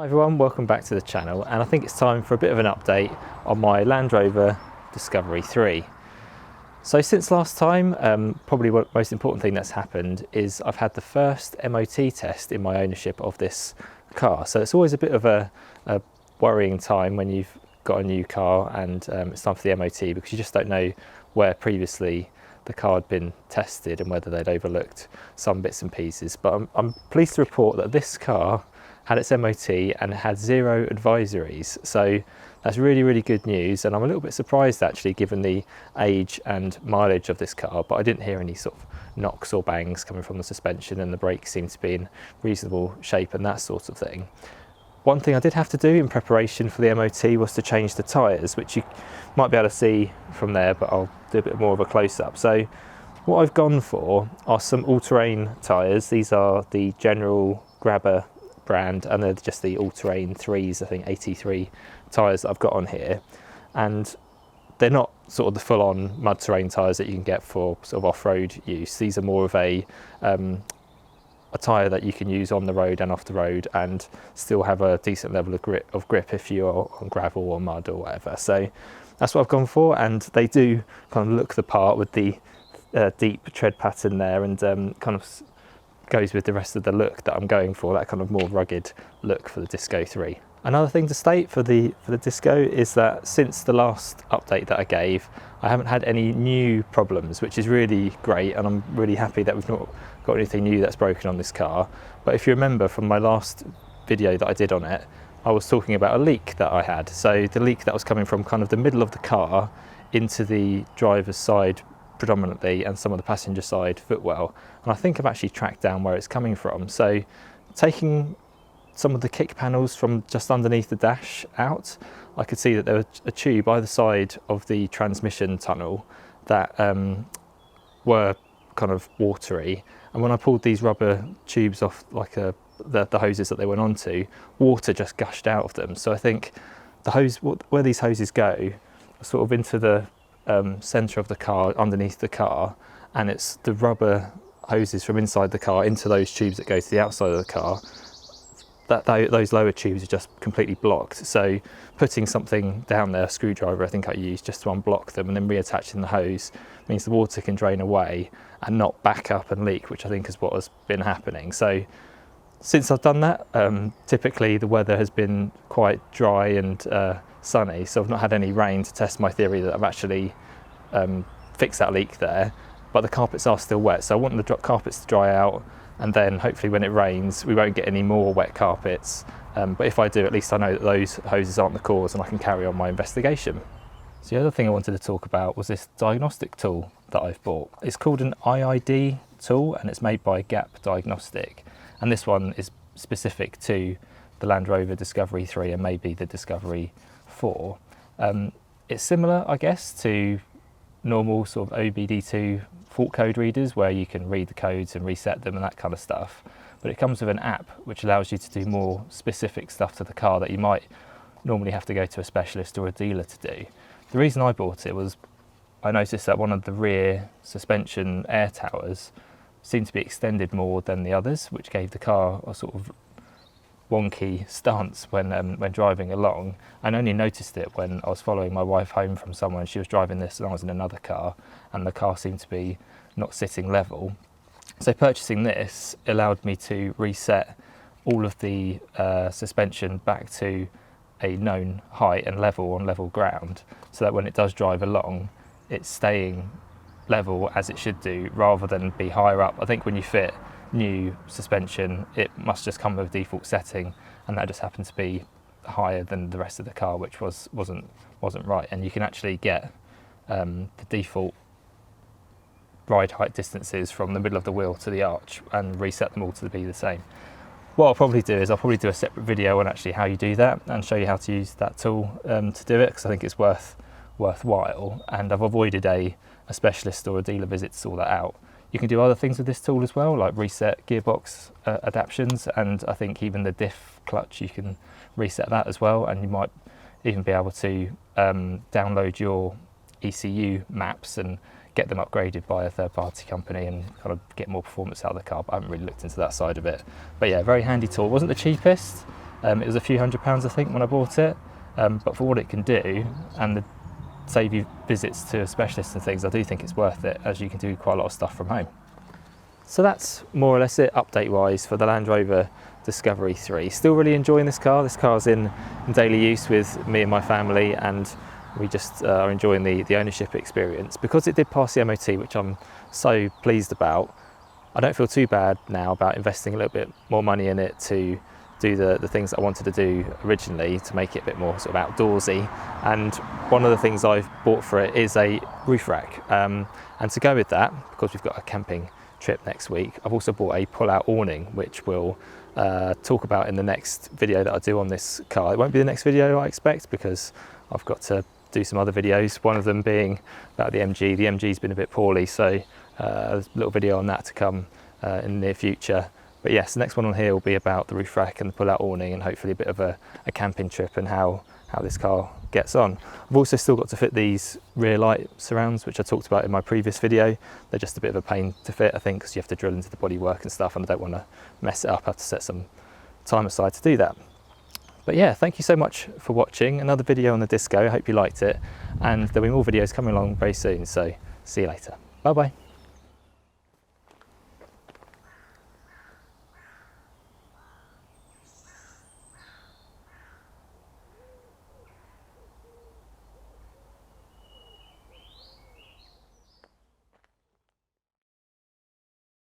Hi everyone, welcome back to the channel, and I think it's time for a bit of an update on my Land Rover Discovery 3. So since last time, probably the most important thing that's happened is I've had the first MOT test in my ownership of this car. So it's always a bit of a worrying time when you've got a new car and it's time for the MOT, because you just don't know where previously the car had been tested and whether they'd overlooked some bits and pieces. But I'm pleased to report that this car had its MOT and had 0 advisories, so that's really good news. And I'm a little bit surprised actually, given the age and mileage of this car, but I didn't hear any sort of knocks or bangs coming from the suspension, and the brakes seemed to be in reasonable shape and that sort of thing. One thing I did have to do in preparation for the MOT was to change the tyres, which you might be able to see from there, but I'll do a bit more of a close-up. So what I've gone for are some all-terrain tyres. These are the General Grabber brand, and they're just the all-terrain 3s, I think 83 tyres that I've got on here. And they're not sort of the full-on mud terrain tyres that you can get for sort of off-road use. These are more of a tyre that you can use on the road and off the road and still have a decent level of grip if you're on gravel or mud or whatever. So that's what I've gone for, and they do kind of look the part with the deep tread pattern there, and kind of goes with the rest of the look that I'm going for, that kind of more rugged look for the Disco 3. Another thing to state for the Disco is that since the last update that I gave, I haven't had any new problems, which is really great, and I'm really happy that we've not got anything new that's broken on this car. But if you remember from my last video that I did on it, I was talking about a leak that I had. So the leak that was coming from kind of the middle of the car into the driver's side predominantly, and some of the passenger side footwell, and I think I've actually tracked down where it's coming from. So taking some of the kick panels from just underneath the dash out, I could see that there was a tube either side of the transmission tunnel that were kind of watery, and when I pulled these rubber tubes off, like the hoses that they went onto, water just gushed out of them. So I think the hose, where these hoses go, sort of into the centre of the car, underneath the car, and it's the rubber hoses from inside the car into those tubes that go to the outside of the car, that those lower tubes are just completely blocked. So putting something down there, a screwdriver I think I used, just to unblock them, and then reattaching the hose means the water can drain away and not back up and leak, which I think is what has been happening. So since I've done that, typically the weather has been quite dry and sunny, so I've not had any rain to test my theory that I've actually fixed that leak there. But the carpets are still wet, so I want the carpets to dry out, and then hopefully when it rains we won't get any more wet carpets. But if I do, at least I know that those hoses aren't the cause, and I can carry on my investigation. So the other thing I wanted to talk about was this diagnostic tool that I've bought. It's called an IID tool, and it's made by Diagnostic, and this one is specific to the Land Rover Discovery 3 and maybe the Discovery 4. It's similar, I guess, to normal sort of OBD2 fault code readers, where you can read the codes and reset them and that kind of stuff, but it comes with an app which allows you to do more specific stuff to the car that you might normally have to go to a specialist or a dealer to do. The reason I bought it was I noticed that one of the rear suspension air towers seemed to be extended more than the others, which gave the car a sort of wonky stance when driving along. I only noticed it when I was following my wife home from somewhere, and she was driving this and I was in another car, and the car seemed to be not sitting level. So purchasing this allowed me to reset all of the suspension back to a known height and level on level ground, so that when it does drive along, it's staying level as it should do, rather than be higher up. I think when you fit new suspension, it must just come with a default setting, and that just happened to be higher than the rest of the car, which wasn't right. And you can actually get the default ride height distances from the middle of the wheel to the arch and reset them all to be the same. What I'll probably do is I'll probably do a separate video on actually how you do that and show you how to use that tool to do it, because I think it's worthwhile, and I've avoided a specialist or a dealer visit to sort that out. You can do other things with this tool as well, like reset gearbox adaptions, and I think even the diff clutch, you can reset that as well, and you might even be able to download your ECU maps and get them upgraded by a third-party company and kind of get more performance out of the car. But I haven't really looked into that side of it. But yeah, very handy tool. It wasn't the cheapest, It was a few £100s I think when I bought it, but for what it can do and the save you visits to a specialist and things, I do think it's worth it, as you can do quite a lot of stuff from home. So that's more or less it update wise for the Land Rover Discovery 3. Still really enjoying this car. This car's in daily use with me and my family, and we just are enjoying the ownership experience. Because it did pass the MOT, which I'm so pleased about, I don't feel too bad now about investing a little bit more money in it to do the things that I wanted to do originally, to make it a bit more sort of outdoorsy. And one of the things I've bought for it is a roof rack. And to go with that, because we've got a camping trip next week, I've also bought a pull-out awning, which we'll talk about in the next video that I do on this car. It won't be the next video, I expect, because I've got to do some other videos, one of them being about the MG. The MG's been a bit poorly, so a little video on that to come in the near future. But yes, the next one on here will be about the roof rack and the pull-out awning, and hopefully a bit of a camping trip and how this car gets on. I've also still got to fit these rear light surrounds, which I talked about in my previous video. They're just a bit of a pain to fit, I think, because you have to drill into the bodywork and stuff, and I don't want to mess it up. I have to set some time aside to do that. But yeah, thank you so much for watching. Another video on the Disco. I hope you liked it, and there'll be more videos coming along very soon, so see you later. Bye bye.